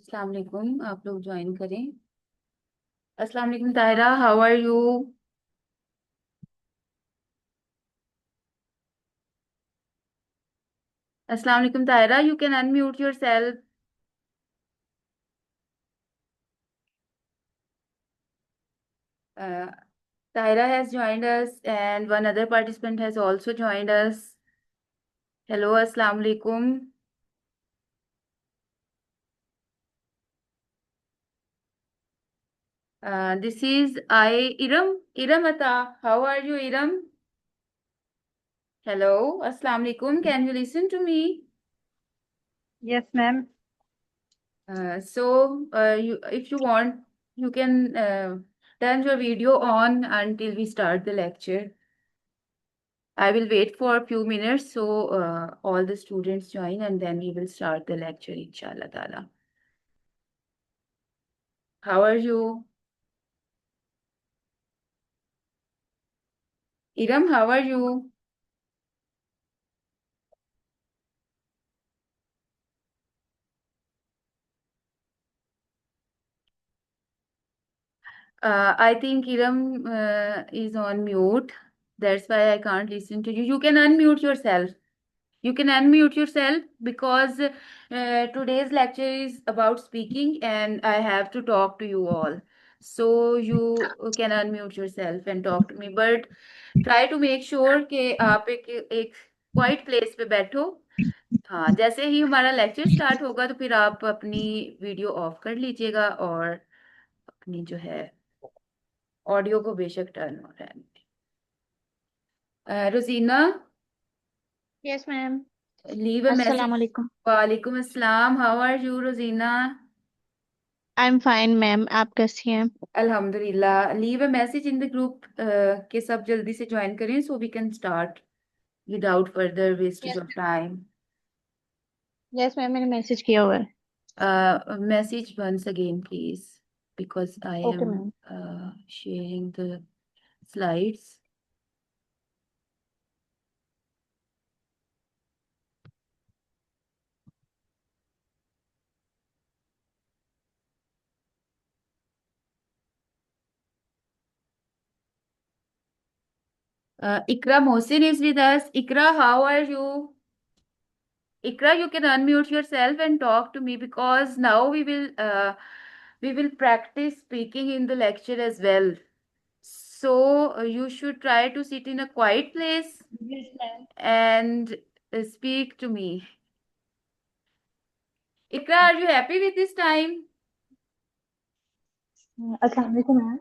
अस्सलाम वालेकुम। आप लोग ज्वाइन करें। अस्सलाम वालेकुम ताहिरा, हाउ आर यू? अस्सलाम वालेकुम Tahira, you can unmute yourself. Tahira has joined us and one other participant has also joined us. Hello, Assalamu alaikum. This is Iram. Iram Ata. How are you, Iram? Hello, Assalamu alaikum. Can you listen to me? Yes, ma'am. If you want, you can turn your video on until we start the lecture. I will wait for a few minutes so all the students join and then we will start the lecture, inshallah ta'ala. How are you? Iram, how are you? I think Iram is on mute. That's why I can't listen to you. You can unmute yourself. You can unmute yourself because today's lecture is about speaking and I have to talk to you all. So you can unmute yourself and talk to me. But try to make sure कि आप एक quite place पे बैठो। हाँ, जैसे ही हमारा lecture start होगा तो फिर आप अपनी वीडियो ऑफ कर लीजिएगा और अपनी जो है ऑडियो को बेशक टर्न हो रहने रोजीना, Yes, ma'am. Leave a message. Assalamu alaikum. वालेकुम अस्सलाम, हाउ आर यू रोजीना? I'm fine, ma'am. आप कैसी हैं? अल्हम्दुलिल्लाह। Leave a message in the group के सब जल्दी से ज्वाइन करें so we can start without further wastage Yes. Of time. Yes, ma'am. मैंने मैसेज किया हुआ है. Message once again, please, because I Okay, am ma'am. sharing the slides. Ikra Mohsin is with us. Ikra, how are you? Ikra, you can unmute yourself and talk to me because now we will practice speaking in the lecture as well. So you should try to sit in a quiet place Yes, ma'am. and speak to me. Ikra, are you happy with this time? Assalamu alaikum, ma'am.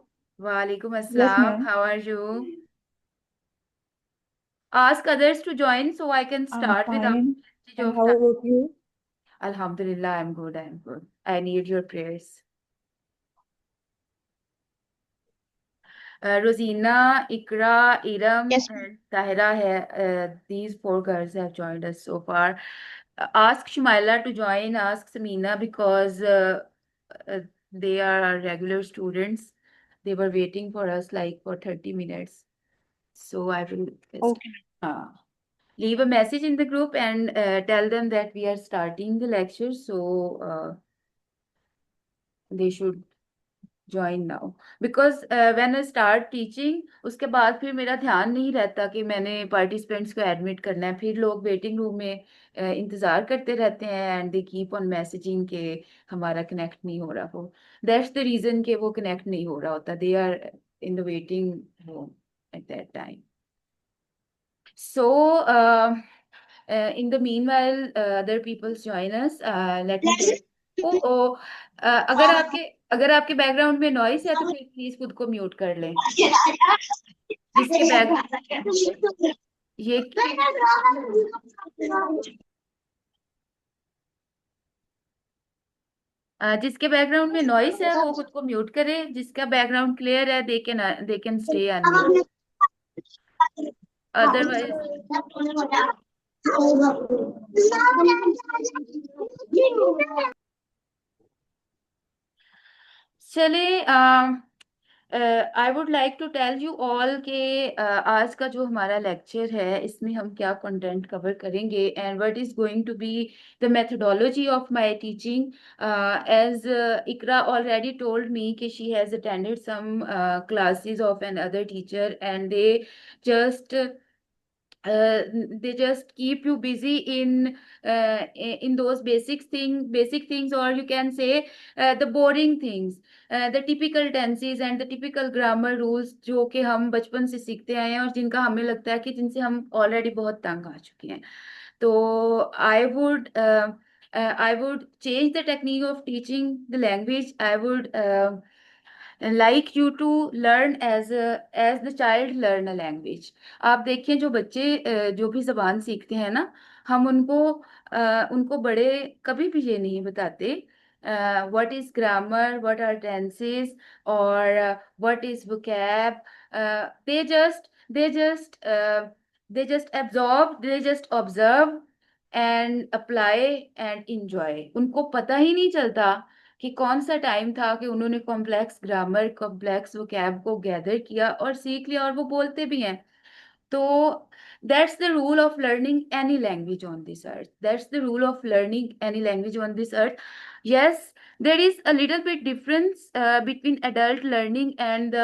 Walaikum Yes, assalam. ma'am. How are you? Ask others to join so I can I'm start without fine. wastage And of how time. about you? Alhamdulillah, I'm good. I'm good. I need your prayers. Rosina, Ikra, Iram, Yes, ma'am. and Tahira, these four girls have joined us so far. Ask Shumaila to join. Ask Samina because uh, they are our regular students. They were waiting for us like for 30 minutes. So I will just Okay. uh, leave a message in the group and tell them that we are starting the lecture. So they should join now because when I start teaching उसके बाद फिर मेरा ध्यान नहीं रहता कि मैंने participants को admit करना है। फिर लोग वेटिंग रूम में इंतजार करते रहते हैं and they keep on messaging कि हमारा connect नहीं हो रहा हो। That's the reason कि वो connect नहीं हो रहा होता। They are in the waiting room at that time. So in the meanwhile other people join us. Let me tell. ओ अगर आपके बैकग्राउंड में नॉइस है तो फिर प्लीज खुद को म्यूट कर लें। जिसके बैक ये जिसके बैकग्राउंड में नॉइस है वो खुद को म्यूट करे। जिसका बैकग्राउंड क्लियर है they can stay unmute. Otherwise चले I would like to tell you all के आज का जो हमारा लेक्चर है इसमें हम क्या कंटेंट कवर करेंगे and what is going to be the methodology of my teaching as Ikra already told me कि she has attended some classes of another teacher and just uh, they just keep you busy in those basic things, or you can say the boring things, the typical tenses and the typical grammar rules जो कि हम बचपन से सीखते आए हैं और जिनका हमें लगता है कि जिनसे हम ऑलरेडी बहुत तंग आ चुके हैं. तो I would change the technique of teaching the language. I would like you to learn as the child learn a language. आप देखिए जो बच्चे जो भी जबान सीखते हैं ना, हम उनको बड़े कभी भी ये नहीं बताते what is grammar, what are tenses और what is vocab. They just and apply and enjoy. उनको पता ही नहीं चलता कि कौन सा टाइम था कि उन्होंने कॉम्प्लेक्स ग्रामर, कॉम्प्लेक्स वोकैब को गैदर किया और सीख लिया और वो बोलते भी हैं. तो that's the rule of learning any language on this earth. That's the rule of learning any language on this earth. Yes, there is a little bit difference between adult learning and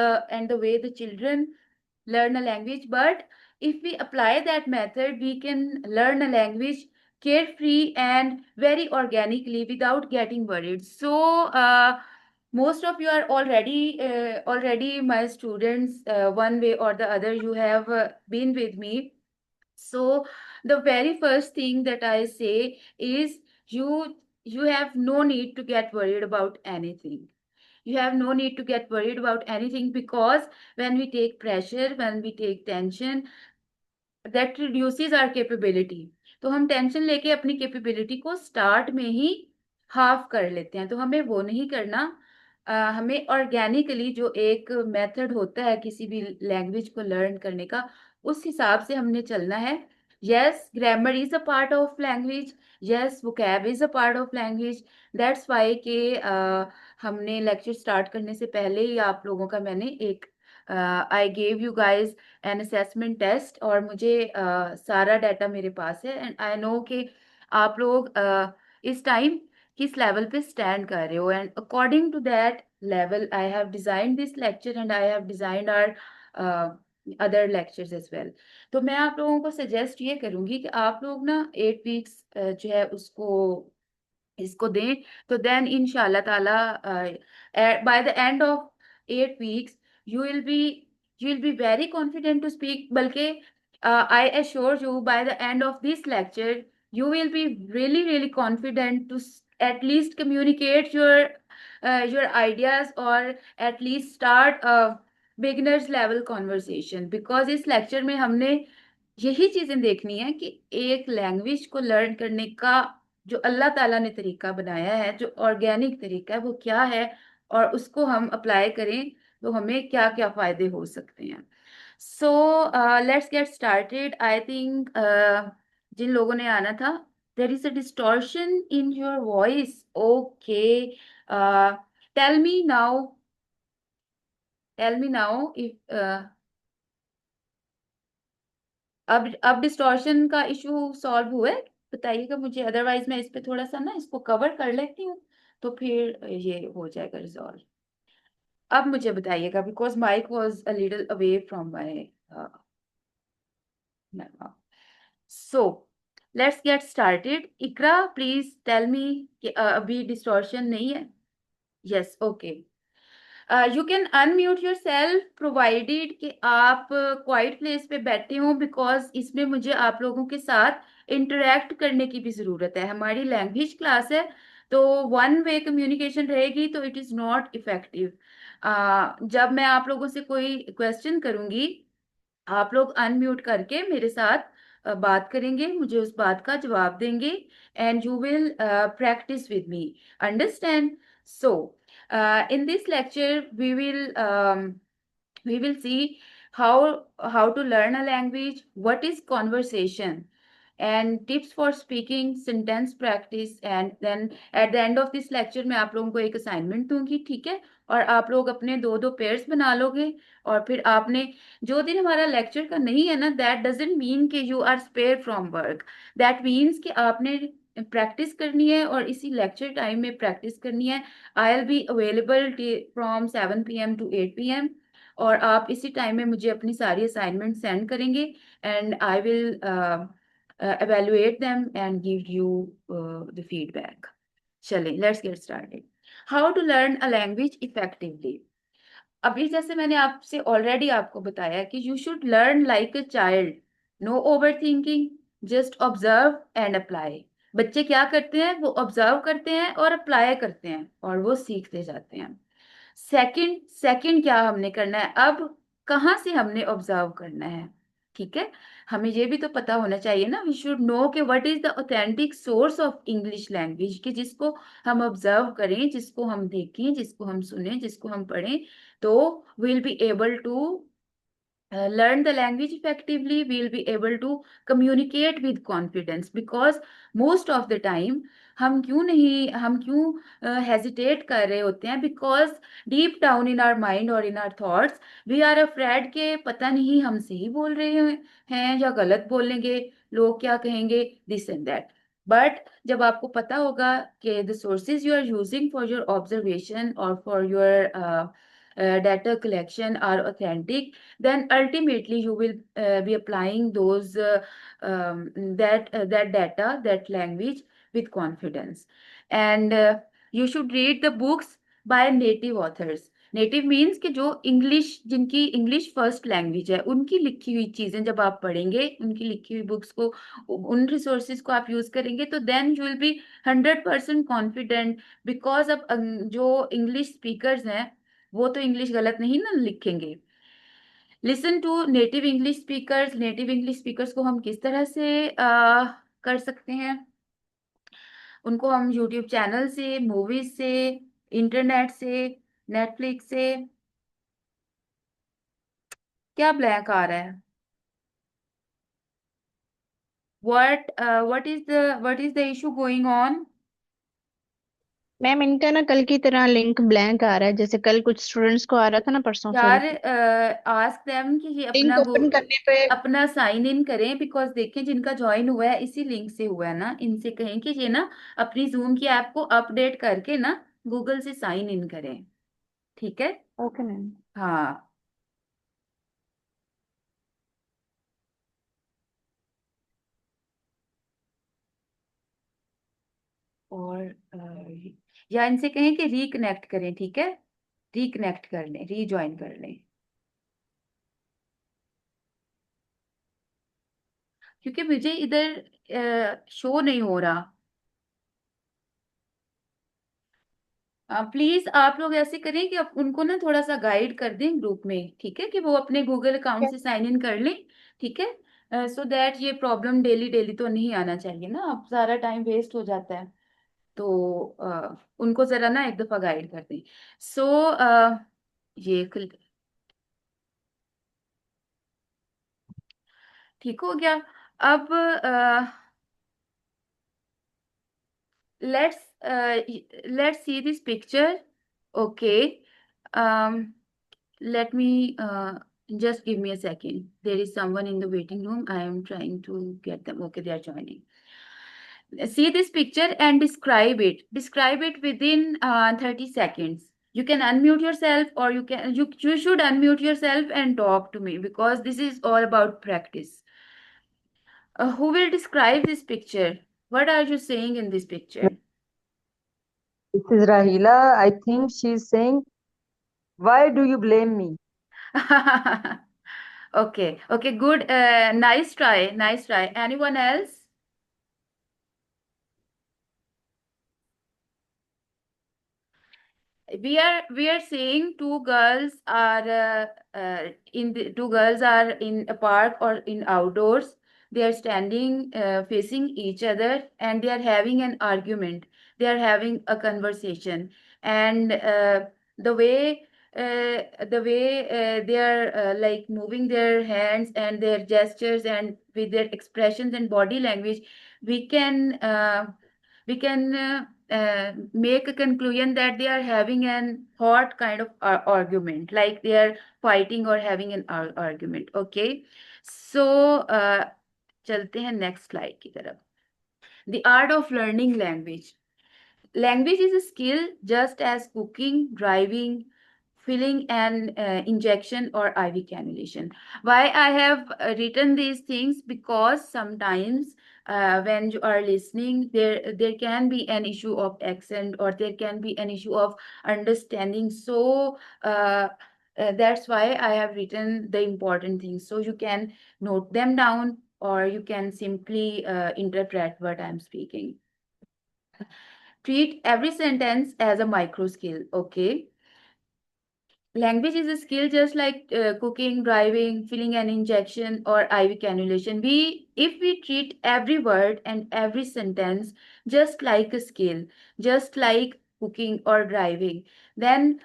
the way the children learn a language, but if we apply that method we can learn a language carefree and very organically without getting worried. So most of you are already my students, one way or the other you have been with me. So the very first thing that I say is you have no need to get worried about anything. You have no need to get worried about anything, because when we take pressure, when we take tension, that reduces our capability. तो हम tension लेके अपनी capability को start में ही half कर लेते हैं. तो हमें वो नहीं करना. हमें ऑर्गेनिकली जो एक मेथड होता है किसी भी लैंग्वेज को लर्न करने का, उस हिसाब से हमने चलना है. Yes, grammar is a part of language. Yes, vocab is a part of language. That's why के हमने लेक्चर स्टार्ट करने से पहले ही आप लोगों का मैंने एक I gave you guys an assessment test, और मुझे सारा डाटा मेरे पास है एंड आई नो कि आप लोग इस टाइम किस लेवल पे स्टैंड कर रहे हो, and according to that level I have design this lecture and I have designed our other lectures as well. तो मैं आप लोगों को सजेस्ट ये करूंगी कि आप लोग ना 8 वीक्स जो है उसको इसको दें. तो देन इंशाल्लाह ताला by the end of 8 weeks you will be you will be very confident to speak. बल्कि I assure you by the end of this lecture you will be really really confident to at least communicate your ideas, or at least start a beginners level conversation. because इस lecture में हमने यही चीजें देखनी है कि एक language को लर्न करने का जो अल्लाह ताला ने तरीका बनाया है, जो ऑर्गेनिक तरीका है, वो क्या है, और उसको हम अप्लाई करें तो हमें क्या क्या फायदे हो सकते हैं. So let's get started. I think जिन लोगों ने आना था, there is a distortion in your voice. Okay, tell me now, tell me now if अब डिस्टॉर्शन का इशू सॉल्व हुआ है, बताइएगा मुझे. अदरवाइज मैं इस पे थोड़ा सा ना इसको कवर कर लेती हूँ, तो फिर ये हो जाएगा रिजॉल्व. अब मुझे बताइएगा, because mic was a little away from my so let's get started. Ikra please tell me कि अभी डिस्टॉर्शन नहीं है. Yes, okay. You can unmute yourself provided कि आप क्वाइट प्लेस पे बैठे हो, बिकॉज इसमें मुझे आप लोगों के साथ इंटरेक्ट करने की भी ज़रूरत है. हमारी लैंग्वेज क्लास है, तो वन वे कम्युनिकेशन रहेगी तो इट इज़ नॉट इफेक्टिव. जब मैं आप लोगों से कोई क्वेश्चन करूंगी, आप लोग अनम्यूट करके मेरे साथ बात करेंगे, मुझे उस बात का जवाब देंगे, and you will practice with me. Understand? So in this lecture we will see how to learn a language, what is conversation, and tips for speaking, sentence practice, and then at the end of this lecture मैं आप लोगों को एक assignment दूंगी, ठीक है? और आप लोग अपने दो दो पेयर्स बना लोगे, और फिर आपने जो दिन हमारा लेक्चर का नहीं है ना, दैट डजेंट मीन कि you are spare from work, that means कि आपने प्रैक्टिस करनी है और इसी लेक्चर टाइम में प्रैक्टिस करनी है। आई will be available from 7 PM to 8 PM, और आप इसी टाइम में मुझे अपनी सारी असाइनमेंट सेंड करेंगे, and I will evaluate them and give you the feedback. चलें, let's get started. How to learn a language effectively. अभी जैसे मैंने आपसे ऑलरेडी आपको बताया कि you should learn like a child, no over thinking, just observe and apply. बच्चे क्या करते हैं? वो ऑब्जर्व करते हैं और अप्लाई करते हैं और वो सीखते जाते हैं। सेकंड सेकंड क्या हमने करना है अब? कहाँ से हमने ऑब्जर्व करना है? ठीक है, हमें ये भी तो पता होना चाहिए ना। वी शुड नो कि what is the authentic source of English language, कि जिसको हम ऑब्जर्व करें, जिसको हम देखें, जिसको हम सुने, जिसको हम पढ़ें, तो we'll be able to learn the language effectively, we'll be able to communicate with confidence, because most of the time हम क्यों hesitate कर रहे होते हैं? Because deep down in our mind or in our thoughts we are afraid के पता नहीं हम सही बोल रहे हैं या गलत बोलेंगे, लोग क्या कहेंगे, this and that. बट जब आपको पता होगा कि the sources you are using for your observation or for your data collection are authentic, then ultimately you will be applying that data, that language with confidence. And you should read the books by native authors. Native means कि जो English, जिनकी English first language है, उनकी लिखी हुई चीजें जब आप पढ़ेंगे, उनकी लिखी हुई बुक्स को, उन रिसोर्सेज को आप यूज करेंगे, तो then you will be 100% confident. Because अब जो इंग्लिश स्पीकर्स हैं वो तो इंग्लिश गलत नहीं ना लिखेंगे। Listen to native English speakers. Native English speakers को हम किस तरह से कर सकते हैं? उनको हम यूट्यूब चैनल से, मूवीज से, इंटरनेट से, नेटफ्लिक्स से। क्या ब्लैंक आ रहा है? what is the issue going on? Ma'am इनका ना कल की तरह लिंक ब्लैंक आ रहा है, जैसे कल कुछ स्टूडेंट्स को आ रहा था ना, परसों यार, सॉरी। आस्क देम कि ये लिंक ओपन करने पे अपना साइन इन करें, बिकॉज देखें जिनका ज्वाइन हुआ है इसी लिंक से हुआ है ना, इनसे कहें कि ये ना अपनी जूम की ऐप को अपडेट करके ना गूगल से साइन इन करें, ठीक है? Okay ma'am. हाँ। और या इनसे कहें कि रिकनेक्ट करें, ठीक है? रिकनेक्ट कर लें, रीज्वाइन कर लें, क्योंकि मुझे इधर शो नहीं हो रहा। प्लीज आप लोग ऐसे करें कि आप उनको ना थोड़ा सा गाइड कर दें ग्रुप में, ठीक है? कि वो अपने गूगल अकाउंट से साइन इन कर लें, ठीक है? सो दैट ये प्रॉब्लम डेली डेली तो नहीं आना चाहिए ना, अब सारा टाइम वेस्ट हो जाता है। तो उनको जरा ना एक दफा गाइड कर दें। सो ये ठीक हो गया। अब let's let's see this picture. Okay. Let me just give me a second. There is someone in the waiting room. I am trying to get them. Okay, they are joining. See this picture and describe it. Describe it within 30 seconds. You can unmute yourself, or you should unmute yourself and talk to me, because this is all about practice. Who will describe this picture? What are you saying in this picture? This is Rahila. I think she's saying, why do you blame me? Okay, okay, good. Nice try, nice try. Anyone else? We are saying two girls are in a park or in outdoors. They are standing facing each other, and they are having an argument. They are having a conversation, and the way the way they are like moving their hands and their gestures and with their expressions and body language, we can make a conclusion that they are having an hot kind of argument, like they are fighting or having an argument. Okay, so चलते हैं next slide की तरफ. The art of learning language. Language is a skill just as cooking, driving, filling an injection or IV cannulation. Why I have written these things? Because sometimes when you are listening, there can be an issue of accent, or there can be an issue of understanding. So that's why I have written the important things, so you can note them down, or you can simply interpret what I'm speaking. Treat every sentence as a micro skill. Okay. Language is a skill just like cooking, driving, filling an injection, or IV cannulation. If we treat every word and every sentence just like a skill, just like cooking or driving, then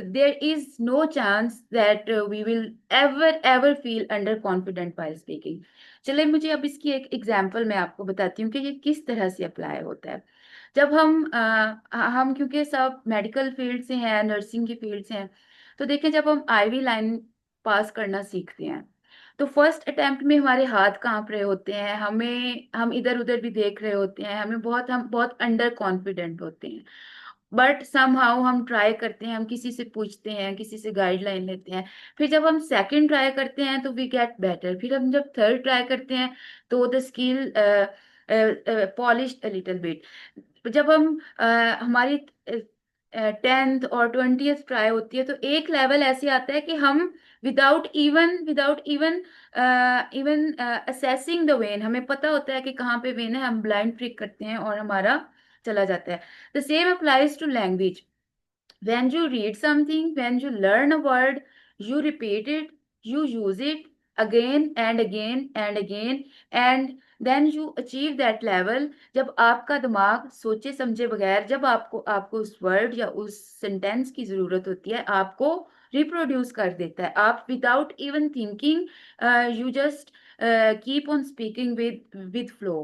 there is no chance that we will ever feel underconfident while speaking. चलिए, मुझे अब इसकी एक example मैं आपको बताती हूँ कि ये किस तरह से अप्लाई होता है. जब हम क्योंकि सब मेडिकल फील्ड से हैं, नर्सिंग की फील्ड से हैं, तो देखिए जब हम आईवी लाइन पास करना सीखते हैं, तो फर्स्ट अटेम्प्ट में हमारे हाथ कांप रहे होते हैं, हम इधर उधर भी देख रहे होते हैं, हम बहुत अंडर कॉन्फिडेंट होते हैं. बट समहाउ हम ट्राई करते हैं, हम किसी से पूछते हैं, किसी से गाइडलाइन लेते हैं. फिर जब हम सेकंड ट्राई करते हैं तो वी गेट बेटर. फिर हम जब थर्ड ट्राई करते हैं तो the skill polished a little bit. जब हम हमारी 10th और 20th ट्राई होती है, तो एक लेवल ऐसे आता है कि हम without even assessing the when, हमें पता होता है कि कहाँ पे वेन है, हम ब्लाइंड प्रिक करते हैं और हमारा चला जाता है. The same applies to language. When you read something, when you learn a word, you repeat it, you use it again and again and again, and then you achieve that level. जब आपका दिमाग सोचे समझे बगैर, जब आपको उस word या उस सेंटेंस की जरूरत होती है, आपको रिप्रोड्यूस कर देता है. आप without even thinking, you just keep on speaking with flow.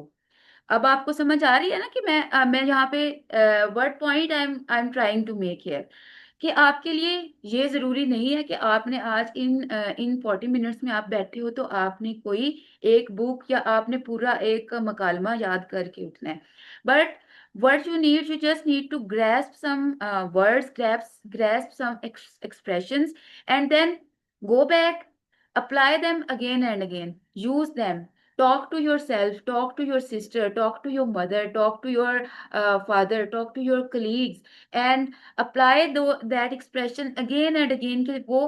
अब आपको समझ आ रही है ना कि मैं यहाँ पे what point I am trying to make here, कि आपके लिए ये जरूरी नहीं है कि आपने आज इन 40 मिनट्स में आप बैठे हो तो आपने कोई एक बुक या आपने पूरा एक मकालमा याद करके उठना है. But what you just need to grasp some words, grasp some expressions, and then go back, apply them again and again, use them. Talk to yourself, talk to your sister, talk to your mother, talk to your father, talk to your colleagues, and apply that expression again and again, कि वो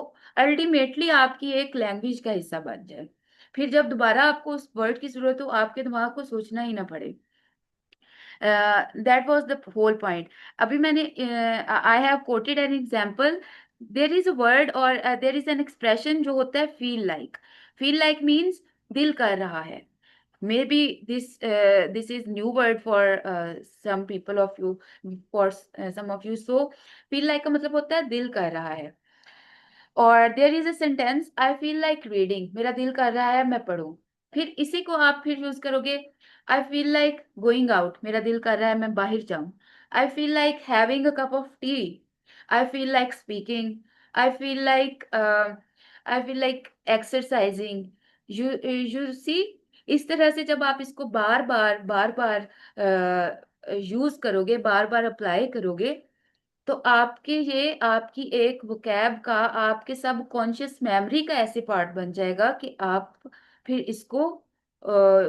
ultimately आपकी एक language का हिस्सा बन जाए. फिर जब दोबारा आपको उस वर्ड की जरूरत हो, आपके दिमाग को सोचना ही ना पड़े. That was the whole point. अभी मैंने I have quoted an example. There is a word और देर इज एन एक्सप्रेशन जो होता है feel like. Feel like means दिल कर रहा है. Maybe this is new word for some people of you, for some of you. So feel like का मतलब होता है दिल कर रहा है. और there is a sentence, I feel like reading, मेरा दिल कर रहा है मैं पढूं. फिर इसी को आप फिर यूज करोगे, I feel like going out, मेरा दिल कर रहा है मैं बाहर जाऊं. I feel like having a cup of tea. I feel like speaking. I feel like exercising. You see, इस तरह से जब आप इसको बार बार यूज करोगे, बार बार अप्लाई करोगे, तो आपकी एक वोकैब का, आपके सबकॉन्शियस मेमोरी का ऐसे पार्ट बन जाएगा कि आप फिर इसको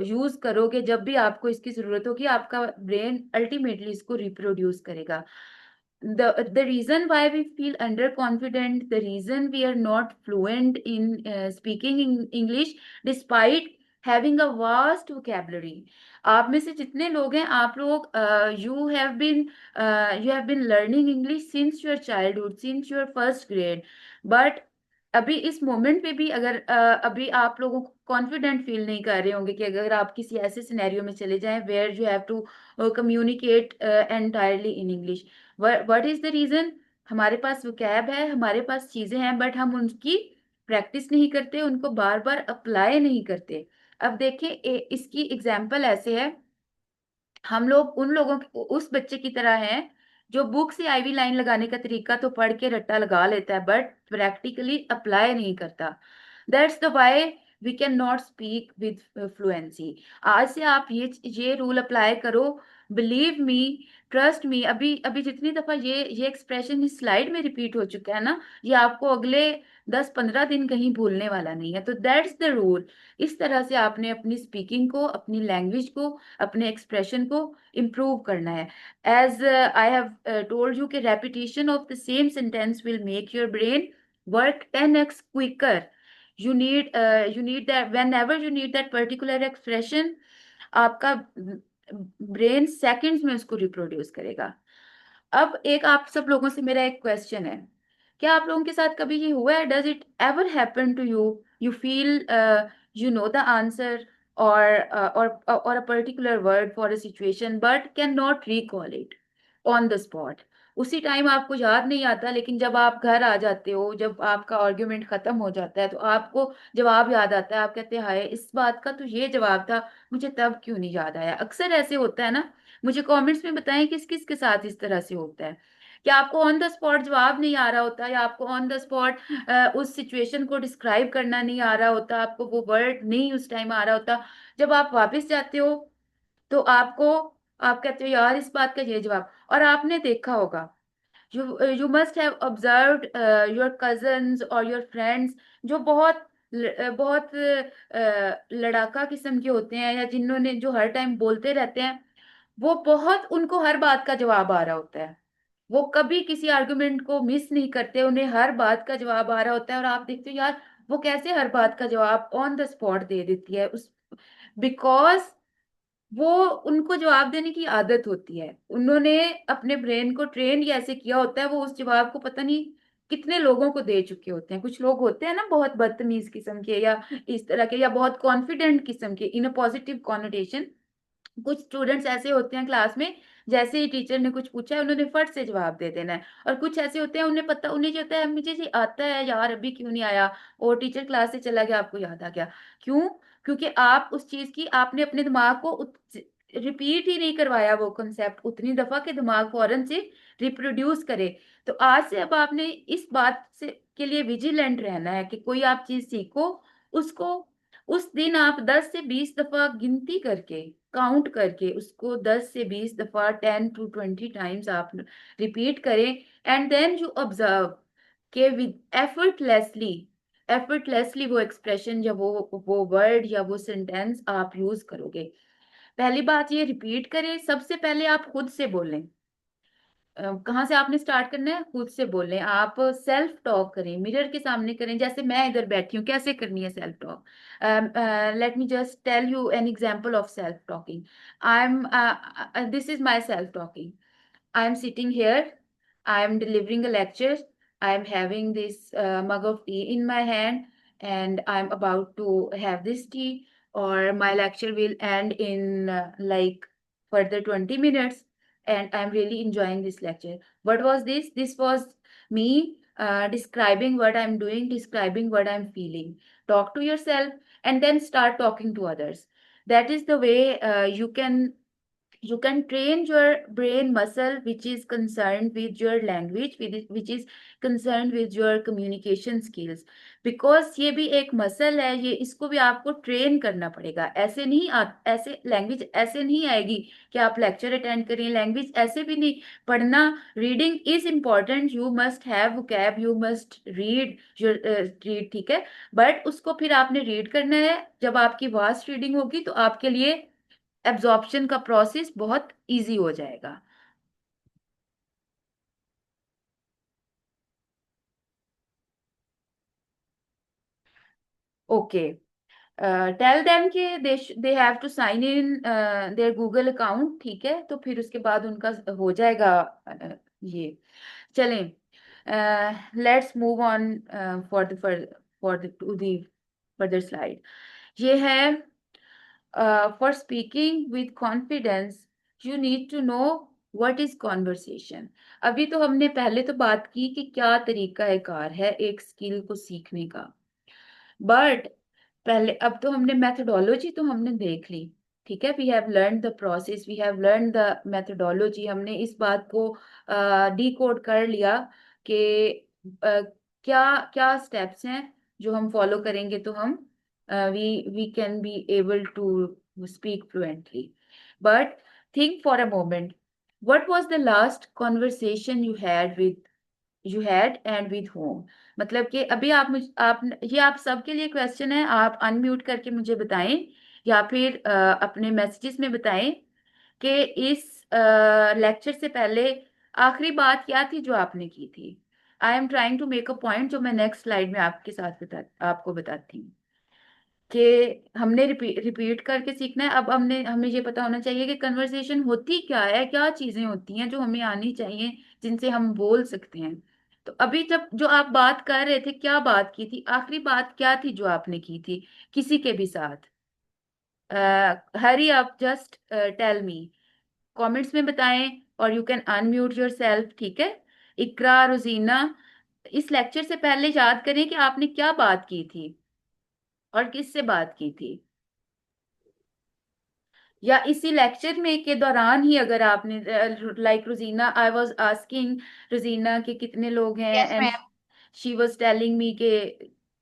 यूज करोगे जब भी आपको इसकी जरूरत होगी. आपका ब्रेन अल्टीमेटली इसको रिप्रोड्यूस करेगा. The reason why we feel underconfident, the reason we are not fluent in speaking in English despite having a vast vocabulary. आप में से जितने लोग हैं, आप लोग you have been learning English since your childhood, since your first grade. But अभी इस मोमेंट पे भी अगर अभी आप लोगों को कॉन्फिडेंट फील नहीं कर रहे होंगे कि अगर आप किसी ऐसे सिनेरियो में चले जाएं where you have to communicate entirely in English. What is the reason? हमारे पास वोकैब है, हमारे पास चीजें हैं, बट हम उनकी प्रैक्टिस नहीं करते, उनको बार बार अप्लाई नहीं करते। अब देखें, इसकी एग्जाम्पल ऐसे है, हम लोग उन लोगों उस बच्चे की तरह हैं जो बुक से आईवी लाइन लगाने का तरीका तो पढ़ के रट्टा लगा लेता है, बट प्रैक्टिकली अप्लाई नहीं करता। That's the way we can not speak with fluency. आज से आप ये रूल अप्लाई करो, बिलीव मी, ट्रस्ट मी। अभी अभी जितनी दफा ये एक्सप्रेशन इस स्लाइड में रिपीट हो चुका है ना, ये आपको अगले 10-15 दिन कहीं भूलने वाला नहीं है। तो दैट्स द रूल। इस तरह से आपने अपनी स्पीकिंग को, अपनी लैंग्वेज को, अपने एक्सप्रेशन को इम्प्रूव करना है। As I have told you कि repetition of the same sentence will make your brain work 10x quicker. you need that whenever you need that particular expression, आपका ब्रेन सेकंड्स में उसको reproduce करेगा। अब एक आप सब लोगों से मेरा एक क्वेश्चन है, क्या आप लोगों के साथ कभी ये हुआ है, does it ever happen to you, you feel you know the answer or or a particular word for a situation but cannot recall it on the spot? उसी टाइम आपको याद नहीं आता, लेकिन जब आप घर आ जाते हो, जब आपका आर्ग्यूमेंट खत्म हो जाता है, तो आपको जवाब याद आता है। आप कहते हैं, हाय, इस बात का तो ये जवाब था, मुझे तब क्यों नहीं याद आया। अक्सर ऐसे होता है ना। मुझे कमेंट्स में बताएं किस किस के साथ इस तरह से होता है। क्या आपको ऑन द स्पॉट जवाब नहीं आ रहा होता, या आपको ऑन द स्पॉट उस सिचुएशन को डिस्क्राइब करना नहीं आ रहा होता, आपको वो वर्ड नहीं उस टाइम आ रहा होता, जब आप वापस जाते हो तो आप कहते हो, यार, इस बात का ये जवाब। और आपने देखा होगा, you must have observed your cousins और your friends जो बहुत लड़ाका किस्म के होते हैं, या जिन्होंने जो हर टाइम बोलते रहते हैं, वो बहुत उनको हर बात का जवाब आ रहा होता है। वो कभी किसी आर्गुमेंट को मिस नहीं करते, उन्हें हर बात का जवाब आ रहा होता है। और आप देखते हो, यार, वो कैसे हर बात का जवाब ऑन द स्पॉट दे देती है, उस बिकॉज वो उनको जवाब देने की आदत होती है। उन्होंने अपने ब्रेन को ट्रेन ही ऐसे किया होता है, वो उस जवाब को पता नहीं कितने लोगों को दे चुके होते हैं। कुछ लोग होते हैं ना बहुत बदतमीज किस्म के, या इस तरह के, या बहुत कॉन्फिडेंट किस्म के, इन अ पॉजिटिव कॉनोटेशन। कुछ स्टूडेंट्स ऐसे होते हैं क्लास में, जैसे ही टीचर ने कुछ पूछा है उन्होंने फट से जवाब दे देना है। और कुछ ऐसे होते हैं, उन्हें पता, उन्हें जो होता है, मुझे जी आता है यार, अभी क्यों नहीं आया, और टीचर क्लास से चला गया, आपको याद आ गया। क्यों? क्योंकि आप उस चीज की, आपने अपने दिमाग को रिपीट ही नहीं करवाया, वो कंसेप्ट उतनी दफा के दिमाग फौरन से रिप्रोड्यूस करे। तो आज से अब आपने इस बात से के लिए विजिलेंट रहना है कि कोई आप चीज सीखो, उसको उस दिन आप 10 से 20 दफा गिनती करके, काउंट करके, उसको 10 से 20 दफा, 10 to 20 टाइम्स आप रिपीट करें। एंड देन यू ऑब्जर्व के विद एफर्टलेसली वो एक्सप्रेशन, या वो वर्ड या वो सेंटेंस आप यूज करोगे। पहली बात, ये रिपीट करें। सबसे पहले आप खुद से बोलें। कहाँ से आपने स्टार्ट करना है? खुद से बोलें। आप सेल्फ टॉक करें, मिरर के सामने करें, जैसे मैं इधर बैठी हूँ। कैसे करनी है self talk? Let me just tell you an example of self talking. I am this is my self talking. I am sitting here. I am delivering a lecture. I am having this mug of tea in my hand, and I am about to have this tea, or my lecture will end in like further 20 minutes, and I am really enjoying this lecture. What was this? This was me describing what I am doing, describing what I am feeling. Talk to yourself and then start talking to others. That is the way you can train your brain muscle, which is concerned with your language, which is concerned with your communication skills, because ये भी एक muscle है, ये इसको भी आपको train करना पड़ेगा। ऐसे नहीं ऐसे लैंग्वेज ऐसे नहीं आएगी कि आप लेक्चर अटेंड करें, लैंग्वेज ऐसे भी नहीं पढ़ना। Reading is important, you must have vocab, you must read your read, ठीक है, बट उसको फिर आपने रीड करना है। जब आपकी वास्ट रीडिंग होगी तो आपके लिए एब्जॉर्प्शन का प्रोसेस बहुत इजी हो जाएगा। ओके, टेल देम कि they have to sign in their Google account, ठीक है, तो फिर उसके बाद उनका हो जाएगा। ये चलें, let's move on for the for the two the further slide. ये है, for speaking with confidence, you need to know what is conversation? अभी तो हमने पहले तो बात की कि क्या तरीका है कार है एक स्किल को सीखने का, बट पहले अब तो हमने मेथोडोलॉजी तो हमने देख ली, ठीक है, we have learn the process, we have learn the methodology, हमने इस बात को डिकोड कर लिया कि क्या क्या स्टेप्स हैं जो हम फॉलो करेंगे तो हम we we can be able to speak fluently. But think for a moment, what was the last conversation you had and with whom? मतलब कि अभी आप ये आप सबके लिए क्वेश्चन है, आप अनम्यूट करके मुझे बताएं या फिर अपने मैसेजेस में बताएं कि इस लेक्चर से पहले आखिरी बात क्या थी जो आपने की थी। I am trying to make a point जो मैं नेक्स्ट स्लाइड में आपके साथ आपको बताती हूँ कि हमने रिपीट करके सीखना है। अब हमें ये पता होना चाहिए कि कन्वर्सेशन होती क्या है, क्या चीजें होती हैं जो हमें आनी चाहिए जिनसे हम बोल सकते हैं। तो अभी जब जो आप बात कर रहे थे, क्या बात की थी, आखिरी बात क्या थी जो आपने की थी किसी के भी साथ? Hurry up, just tell me, comments में बताएं, और you can unmute yourself, ठीक है। इकरा, रोजीना, इस लेक्चर से पहले याद करें कि आपने क्या बात की थी और किससे बात की थी, या इसी लेक्चर में के दौरान ही अगर आपने, लाइक रोजीना, आई वाज आस्किंग रोजीना कि कितने लोग हैं, yes and ma'am. She was telling me के,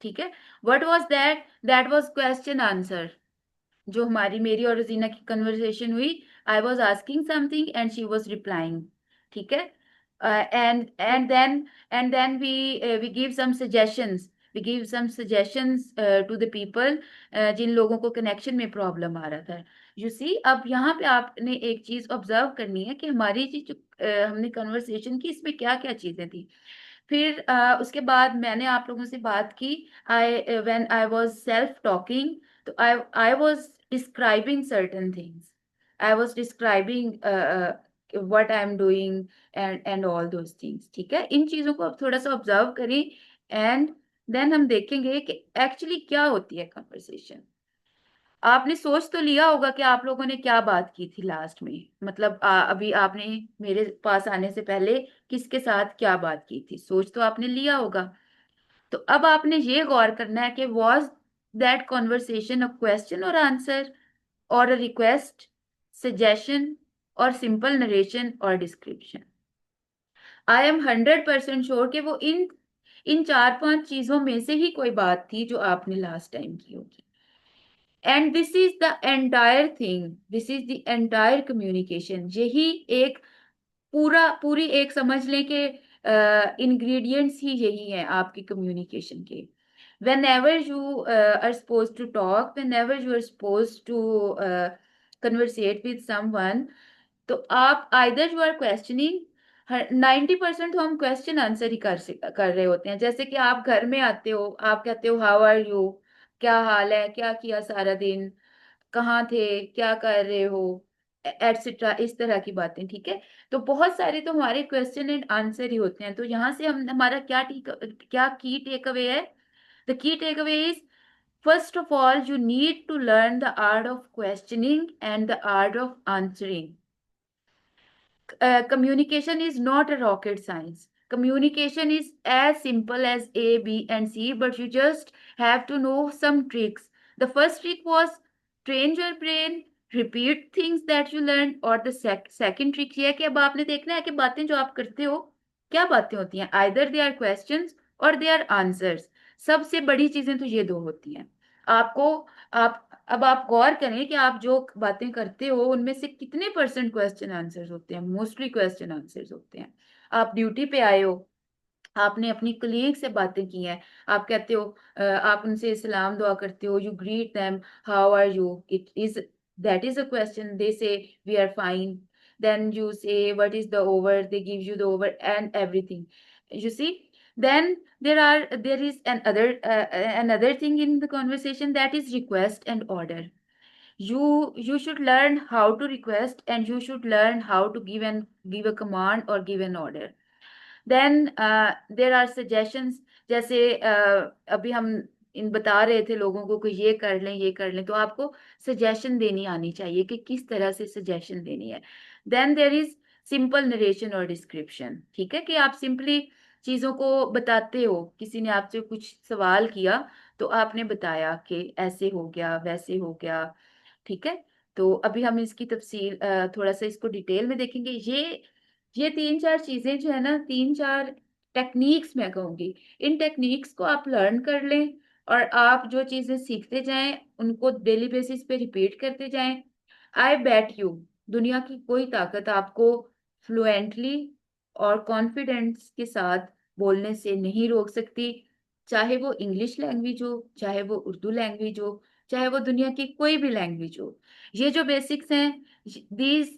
ठीक है, what was that, that was question answer. जो हमारी मेरी और रोजीना की कन्वर्सेशन हुई, I was asking something and she was replying, ठीक है। And then we give some suggestions, we give some suggestions to the people जिन लोगों को कनेक्शन में प्रॉब्लम आ रहा था। यू सी, अब यहाँ पे आपने एक चीज ऑब्जर्व करनी है कि हमारी जो हमने कन्वर्सेशन की, इसमें क्या क्या चीजें थी। फिर उसके बाद मैंने आप लोगों से बात की, I when I was self talking, तो I was describing certain things, I was describing what I am doing and all those things, ठीक है। इन चीजों को आप थोड़ा सा ऑब्जर्व करें, एंड देन हम देखेंगे कि एक्चुअली क्या होती है कन्वर्सेशन। आपने सोच तो लिया होगा कि आप लोगों ने क्या बात की थी लास्ट में, मतलब अभी आपने मेरे पास आने से पहले किसके साथ क्या बात की थी, सोच तो आपने लिया होगा। तो अब आपने ये गौर करना है कि was that conversation a question और आंसर, और अ रिक्वेस्ट, सजेशन, और सिंपल नरेशन और डिस्क्रिप्शन। आई एम 100% श्योर कि वो इन इन चार पांच चीजों में से ही कोई बात थी जो आपने लास्ट टाइम की होगी। And this is the entire thing, this is the entire communication, यही एक पूरी एक समझ लें कि इंग्रेडिएंट्स ही यही हैं आपकी कम्युनिकेशन के। whenever you are supposed to talk, whenever you are supposed to conversate with someone, तो आप आइदर यू आर क्वेश्चनिंग, 90% तो हम क्वेश्चन आंसर ही कर रहे होते हैं। जैसे कि आप घर में आते हो, आप कहते हो हाउ आर यू, क्या हाल है, क्या किया सारा दिन, कहाँ थे, क्या कर रहे हो, एटसेट्रा, इस तरह की बातें, ठीक है। तो बहुत सारे तो हमारे क्वेश्चन एंड आंसर ही होते हैं। तो यहाँ से हम हमारा क्या की टेक अवे है? The key takeaway is, first of all, you need to learn the art of questioning and the art of answering. Communication is not a rocket science. Communication is as simple as A, B, and C, but you just have to know some tricks. The first trick was train your brain, repeat things that you learned, और the second trick ये है कि अब आपने देखना है कि बातें जो आप करते हो क्या बातें होती हैं, either they are questions और they are answers। सबसे बड़ी चीजें तो ये दो होती हैं। आपको आप अब आप गौर करें कि आप जो बातें करते हो उनमें से कितने परसेंट क्वेश्चन आंसर्स होते हैं, मोस्टली क्वेश्चन आंसर्स होते हैं। आप ड्यूटी पे आए हो, आपने अपनी कलीग से बातें की हैं, आप कहते हो आप उनसे सलाम दुआ करते हो, you greet them, how are you, it is, that is a question, they say we are fine, then you say what is the over, they give you the over and everything, you see. Then there is another thing in the conversation, that is request and order. You should learn how to request, and you should learn how to give a command or give an order. Then there are suggestions, जैसे अभी हम इन बता रहे थे लोगों को कि ये कर लें ये कर लें, तो आपको सजेशन देनी आनी चाहिए कि किस तरह से सजेशन देनी है। Then there is simple narration और डिस्क्रिप्शन, ठीक है, कि आप सिंपली चीजों को बताते हो। किसी ने आपसे कुछ सवाल किया तो आपने बताया कि ऐसे हो गया, वैसे हो गया, ठीक है। तो अभी हम इसकी तफसील थोड़ा सा इसको डिटेल में देखेंगे। ये तीन चार चीजें जो है ना, तीन चार टेक्निक्स मैं कहूंगी, इन टेक्निक्स को आप लर्न कर लें और आप जो चीजें सीखते जाएं उनको डेली बेसिस पे रिपीट करते जाएं। आई बेट यू, दुनिया की कोई ताकत आपको फ्लुएंटली और कॉन्फिडेंस के साथ बोलने से नहीं रोक सकती। चाहे वो इंग्लिश लैंग्वेज हो, चाहे वो उर्दू लैंग्वेज हो, चाहे वो दुनिया की कोई भी लैंग्वेज हो। ये जो बेसिक्स हैं, दीज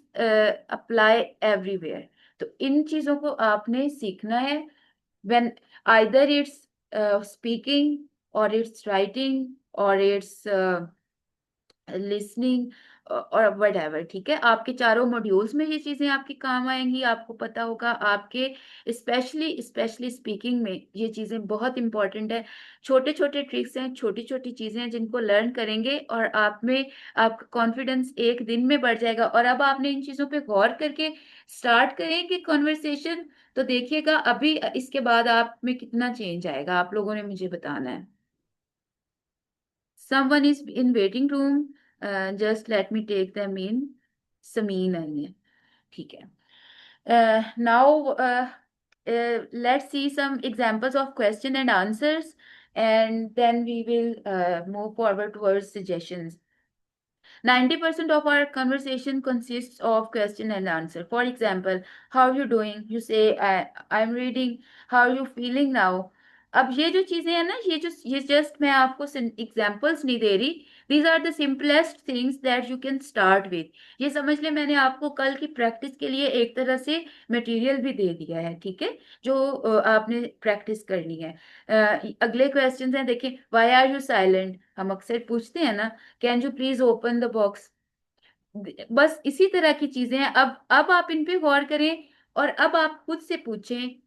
अप्लाई एवरीवेयर। तो इन चीजों को आपने सीखना है। when either it's speaking or it's writing or it's listening और whatever, ठीक है। आपके चारों मॉड्यूल्स में ये चीजें आपके काम आएंगी, आपको पता होगा। आपके स्पेशली स्पेशली स्पीकिंग में ये चीजें बहुत इंपॉर्टेंट है। छोटे छोटे ट्रिक्स हैं, छोटी छोटी चीजें हैं जिनको लर्न करेंगे और आप में आपका कॉन्फिडेंस एक दिन में बढ़ जाएगा। और अब आपने इन चीजों पे गौर करके स्टार्ट करेंगे कॉन्वर्सेशन, तो देखिएगा अभी इसके बाद आप में कितना चेंज आएगा। आप लोगों ने मुझे बताना है। Someone is in waiting room. Just let me take them in. Sameen आई है, ठीक है। Now let's see some examples of question and answers, and then we will move forward towards suggestions. 90% of our conversation consists of question and answer. For example, how are you doing? You say, I'm reading. How are you feeling now? अब ये जो चीजें हैं ना, ये just मैं आपको examples नहीं दे रही। These are the simplest things that you can start with. ये समझ ले मैंने आपको कल की प्रैक्टिस के लिए एक तरह से मटेरियल भी दे दिया है, ठीक है, जो आपने प्रैक्टिस करनी है। अगले क्वेश्चन हैं, देखिए, व्हाई आर यू साइलेंट? हम अक्सर पूछते हैं ना, can you please open the box? बस इसी तरह की चीजें हैं। अब आप इन पे गौर करें और अब आप खुद से पूछें,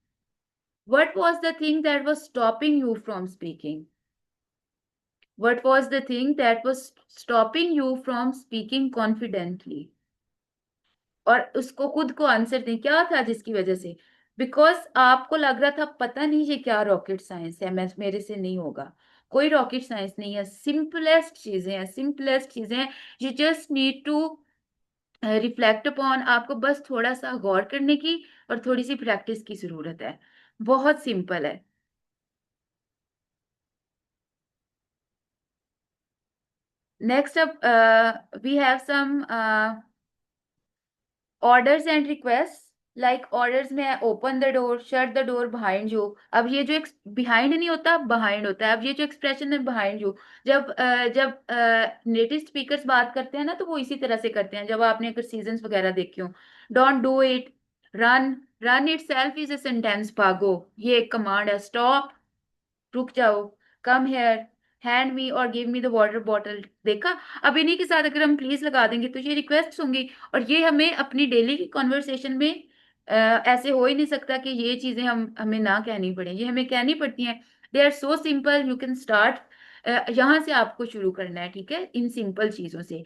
what was the thing that was stopping you from speaking? What was the thing that was stopping you from speaking confidently? और उसको खुद को आंसर दें, क्या था जिसकी वजह से? बिकॉज आपको लग रहा था पता नहीं ये क्या रॉकेट साइंस है, मैं मेरे से नहीं होगा। कोई रॉकेट साइंस नहीं है, सिंपलेस्ट चीजें हैं, सिंपलेस्ट चीजें हैं। You just need to reflect upon. आपको बस थोड़ा सा गौर करने की और थोड़ी सी प्रैक्टिस की जरूरत है। बहुत सिंपल है। Next up we have some orders and request. Like orders में open the door, shut the door behind you. अब ये जो बिहाइंड नहीं होता, बिहाइंड होता है। अब ये जो एक्सप्रेशन है बिहाइंड यू, जब नेटिव स्पीकर्स बात करते हैं ना, तो वो इसी तरह से करते हैं। जब आपने अगर सीजन्स वगैरह देखे हो, don't do it, run, run it self is a sentence. भागो, ये एक कमांड है। स्टॉप, रुक जाओ। कम हेयर, हैंड मी और give me the water bottle. देखा, अब इन्हीं के साथ अगर हम प्लीज लगा देंगे तो ये रिक्वेस्ट होंगी। और ये हमें अपनी डेली की कॉन्वर्सेशन में ऐसे हो ही नहीं सकता कि ये चीजें हमें ना कहनी पड़े, ये हमें कहनी पड़ती हैं। They are so simple, you can start. यहाँ से आपको शुरू करना है, ठीक है, इन सिंपल चीजों से।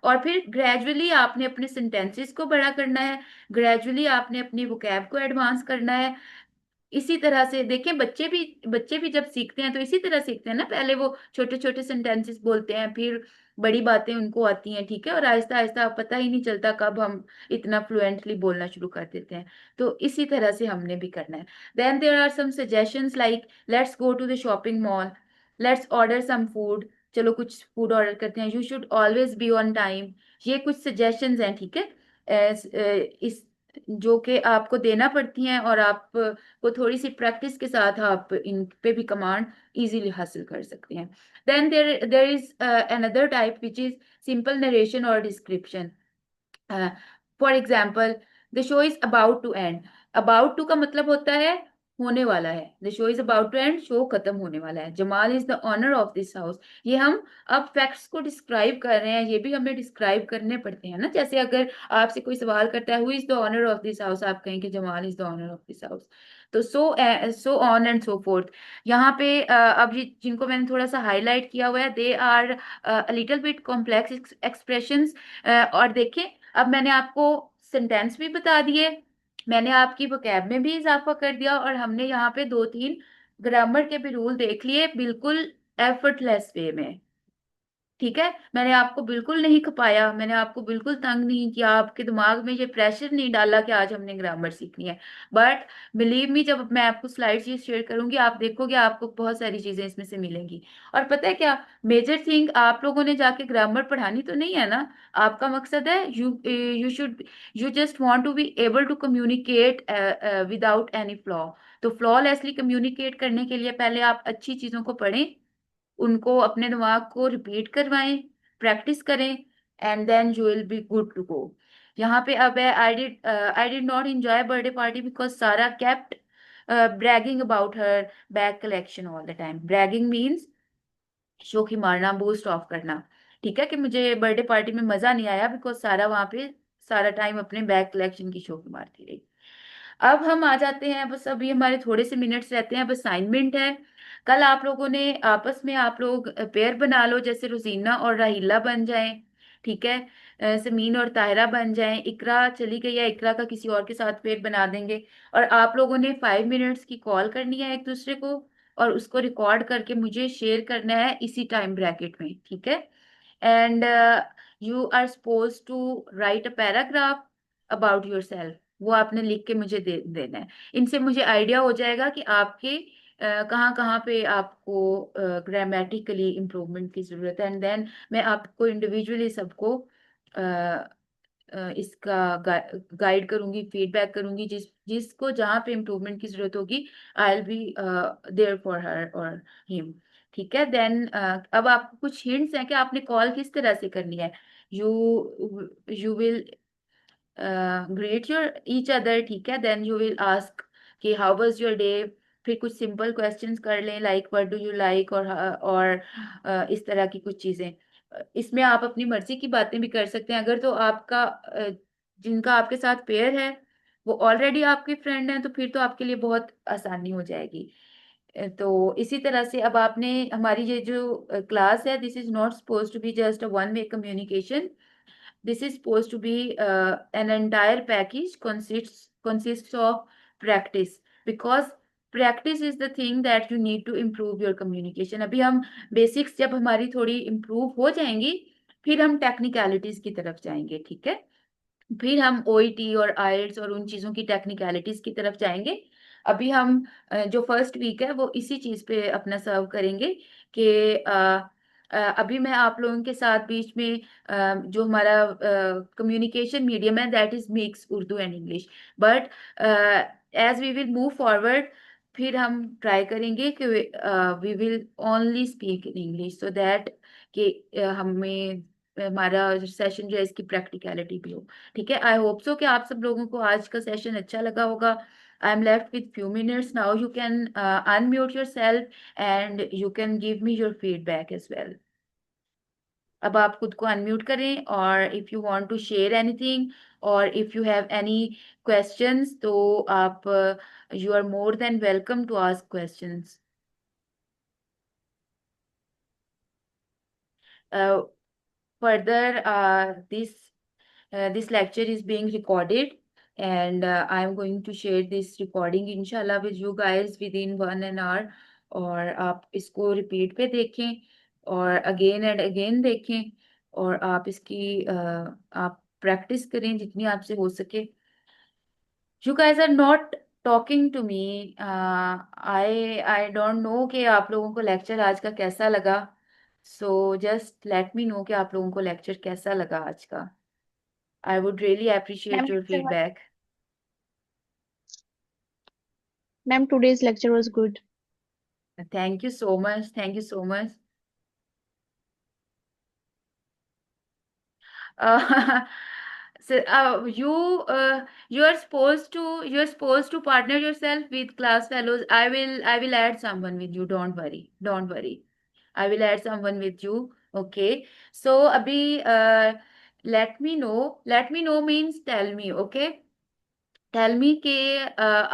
और फिर ग्रेजुअली आपने अपने सेंटेंसेस को बड़ा करना है। ग्रेजुअली आपने अपनी वोकैब को एडवांस करना है। इसी तरह से देखें, बच्चे भी जब सीखते हैं तो इसी तरह सीखते हैं ना। पहले वो छोटे छोटे सेंटेंसेस बोलते हैं, फिर बड़ी बातें उनको आती हैं, ठीक है, और आहिस्ता आहिस्ता पता ही नहीं चलता कब हम इतना फ्लुएंटली बोलना शुरू कर देते हैं। तो इसी तरह से हमने भी करना है। Then there are some suggestions like, let's go to the shopping mall, let's order some food. चलो कुछ फूड ऑर्डर करते हैं। You should always be on time. ये कुछ सजेशंस हैं, ठीक है, इस जो कि आपको देना पड़ती हैं, और आप को थोड़ी सी प्रैक्टिस के साथ आप इन पे भी कमांड इजीली हासिल कर सकते हैं। Then there is another type which is simple narration और description. For example, the show is about to end. About to का मतलब होता है होने वाला है। The show is about to end, show खत्म होने वाला है। Jamal is the owner of this house. ये हम अब फैक्ट्स को डिस्क्राइब कर रहे हैं, ये भी हमें डिस्क्राइब करने पड़ते हैं ना। जैसे अगर आपसे कोई सवाल करता है who is the owner of this house, आप कहेंगे Jamal is the owner of this house. तो so on and so forth. यहाँ पे अब ये जिनको मैंने थोड़ा सा हाईलाइट किया हुआ है, they are little bit complex expressions. और देखें, अब मैंने आपको सेंटेंस भी बता दिए, मैंने आपकी वोकैब में भी इजाफा कर दिया, और हमने यहाँ पे 2-3 ग्रामर के भी रूल देख लिए बिल्कुल एफर्टलेस वे में। ठीक है, मैंने आपको बिल्कुल नहीं खपाया, मैंने आपको बिल्कुल तंग नहीं किया, आपके दिमाग में ये प्रेशर नहीं डाला कि आज हमने ग्रामर सीखनी है। बट बिलीव मी, जब मैं आपको स्लाइड्स ये शेयर करूंगी आप देखोगे आपको बहुत सारी चीजें इसमें से मिलेंगी। और पता है क्या, मेजर थिंग, आप लोगों ने जाके ग्रामर पढ़ानी तो नहीं है ना। आपका मकसद है you just want to be able to communicate without any flaw. तो फ्लॉलेसली कम्युनिकेट करने के लिए पहले आप अच्छी चीजों को पढ़ें, उनको अपने दिमाग को रिपीट करवाएं, प्रैक्टिस करें, and then you will be good to go. यहाँ पे अब है, I did not enjoy birthday party because Sara kept bragging about her bag collection all the time. Bragging means शोखी मारना, बूस्ट ऑफ करना। ठीक है, कि मुझे बर्थडे पार्टी में मजा नहीं आया बिकॉज सारा वहां पे सारा टाइम अपने बैग कलेक्शन की शोखी मारती रही। अब हम आ जाते हैं, बस अभी हमारे थोड़े से मिनट्स रहते हैं, अब असाइनमेंट है। कल आप लोगों ने आपस में आप लोग पेयर बना लो, जैसे रोजीना और राहिला बन जाएं। ठीक है, समीन और ताहिरा बन जाएं, इकरा चली गई है, इकरा का किसी और के साथ पेयर बना देंगे। और आप लोगों ने 5 मिनट्स की कॉल करनी है एक दूसरे को, और उसको रिकॉर्ड करके मुझे शेयर करना है इसी टाइम ब्रैकेट में। ठीक है, and you are suppose to write a paragraph about yourself. वो आपने लिख के मुझे देना है। इनसे मुझे आइडिया हो जाएगा कि आपके कहाँ कहाँ पे आपको ग्रामेटिकली इम्प्रूवमेंट की जरूरत है, एंड देन मैं आपको इंडिविजुअली सबको अ, इसका गाइड करूंगी, फीडबैक करूंगी, जिसको जहाँ पे इम्प्रूवमेंट की जरूरत होगी I will be there for her और हिम। ठीक है, देन अब आपको कुछ हिंट्स हैं कि आपने कॉल किस तरह से करनी है। You will great your each other. ठीक है, देन यू विल आस्क कि हाउ वाज योर डे। फिर कुछ सिंपल क्वेश्चंस कर लें, like what do you like, और इस तरह की कुछ चीजें। इसमें आप अपनी मर्जी की बातें भी कर सकते हैं। अगर तो आपका जिनका आपके साथ पेयर है वो ऑलरेडी आपके फ्रेंड हैं, तो फिर तो आपके लिए बहुत आसानी हो जाएगी। तो इसी तरह से अब आपने, हमारी ये जो क्लास है, this is not suppose to be just a one way communication. This is supposed to be an entire package consists of practice, because practice is the thing that you need to improve your communication. अभी हम basics जब हमारी थोड़ी improve हो जाएंगी, फिर हम technicalities की तरफ जाएंगे। ठीक है, फिर हम ओईटी और आइल्स और उन चीजों की टेक्निकलिटीज की तरफ जाएंगे। अभी हम जो फर्स्ट वीक है वो इसी चीज पे अपना सर्व करेंगे कि अभी मैं आप लोगों के साथ बीच में जो हमारा कम्युनिकेशन मीडियम है that is mix Urdu and English. But as we will move forward, फिर हम ट्राई करेंगे कि we will only speak in English, so that कि हमें हमारा सेशन जो है इसकी प्रैक्टिकलिटी भी हो। ठीक है, आई होप सो कि आप सब लोगों को आज का सेशन अच्छा लगा होगा। I am left with few minutes now, you can unmute yourself and you can give me your feedback as well. अब आप खुद को अनम्यूट करें, और if you want to share anything और if you have any questions, तो आप you are more than welcome to ask questions. Further, this lecture is being recorded, and I am going to share this recording inshallah with you guys within 1 hour। और आप इसको repeat पे देखें और again and again देखें, और आप इसकी आप प्रैक्टिस करें जितनी आपसे हो सके। You guys are not talking to me. I don't know कि आप लोगों को लेक्चर आज का कैसा लगा। So just let me know कि आप लोगों को लेक्चर कैसा लगा आज का। I would really ma'am appreciate your feedback. Ma'am today's lecture was good. Thank you so much, thank you so much. So you are supposed to partner yourself with class fellows. I will add someone with you. Don't worry, don't worry. I will add someone with you. Okay. So abhi let me know. Let me know means tell me. Okay. Tell me के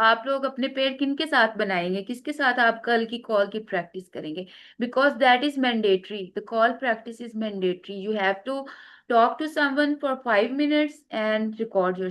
आप लोग अपने pair किन के साथ बनाएंगे, किसके साथ आप कल की कॉल की प्रैक्टिस करेंगे, because that is mandatory. The call practice is mandatory. You have to talk to someone for 5 minutes and record your